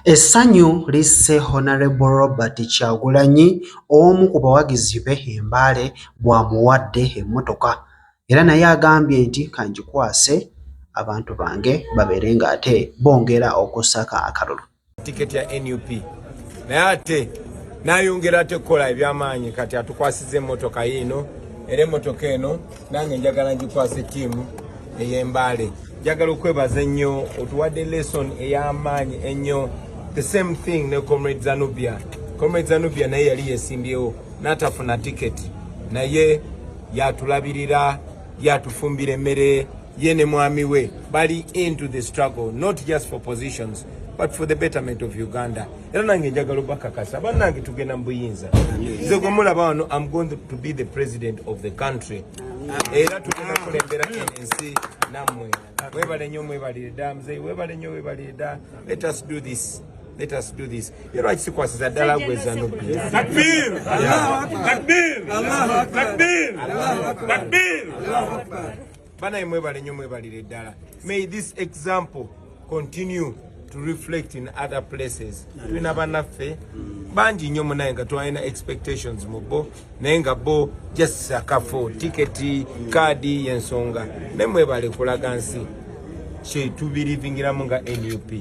Essanyu lisse Honorable Robert Kyagulanyi omu ku bawagizi be Mbale bw'amuwadde emmotoka era naye agambye nti kangikwase abantu bange babeere ng'ate bongera okusaka akalulu. Tiketi ya NUP naye ate n'ayongera ate kukola ebyamaanyi kati atukwasiza emmotoka yiino era emmotoka eno nange njagala ngikwase ttiimu ey'Embale. Njagala okwebaza ennyo otuwadde lesson ey'amaanyi ennyo. The same thing ne Comrade Zanubia. Comrade Zanubia naye yali yesimbyewo n'atafuna tiketi naye yatulabirira yatufumbira emmere ye ne mwami we bali into the struggle not just for positions but for the betterment of Uganda. Era nange njagala bakakasa bannange tugenda mu buyinza. Nze gwe mulaba wano I'm going to be the president of the country. Era tugenda kulembera NNC nammwe. Webale nnyo mwebalire dda muzeeyi webale nnyo webalire dda. Let us do this. Let us do this. Era kikwasiza ddala gwe Zanubia. Takbir! Takbir! Takbir! Takbir! Bana mwebale nnyo mwebalire ddala. May this example continue to reflect in other places. Tulina bannaffe bangi nnyo munaye nga twalina expectations mu bo naye nga bo just akafo tiketi kaadi y'ensonga ne mwebale kulaga nsi kye tubirivingiramu nga NUP.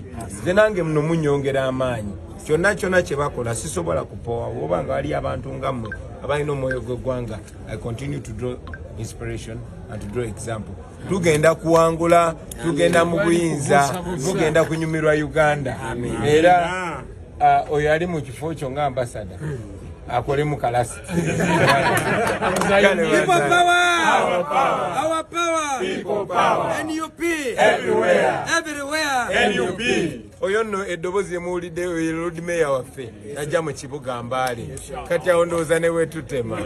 Nze nange muno munyongera amaanyi kyonna kyonna kye bakola sisobola kupoowa oba nga wali abantu nga mmwe abalina omwoyo gw'eggwanga. I continue to draw inspiration and to draw example. Tugenda kuwangula, tugenda mu buyinza, tugenda kunyumirwa Uganda. Era oyo ali mu kifo kyo nga ambassador akole mu kalasi. People power! Our power! People power! NUP! Everywhere! Everywhere! NUP! Oyo nno eddobozi emuwulidde road mayor waffe yajja mu kibuga Mbale kati awo ndowooza ne weetutema.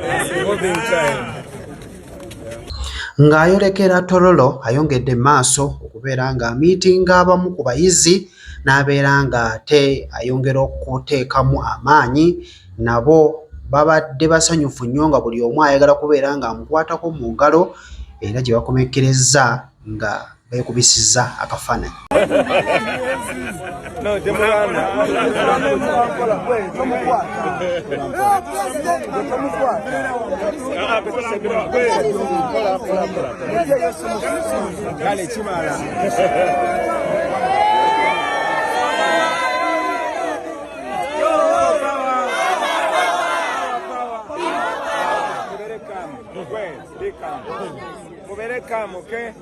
Ng'ayolekera Tororo ayongedde maaso okubeera ng'amiitinga abamu ku bayizi n'abeera ng'ate ayongera okuteekamu amaanyi nabo babadde basanyufu nnyo nga buli omu ayagala kubeera ng'amukwatako mu ngalo era gye bakomekkerezza nga beekubisizza akafaananyi. Come, okay?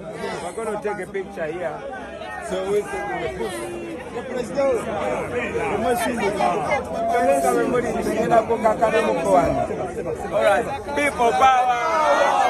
We're going to take a picture here. So we'll take the president. All right, people power.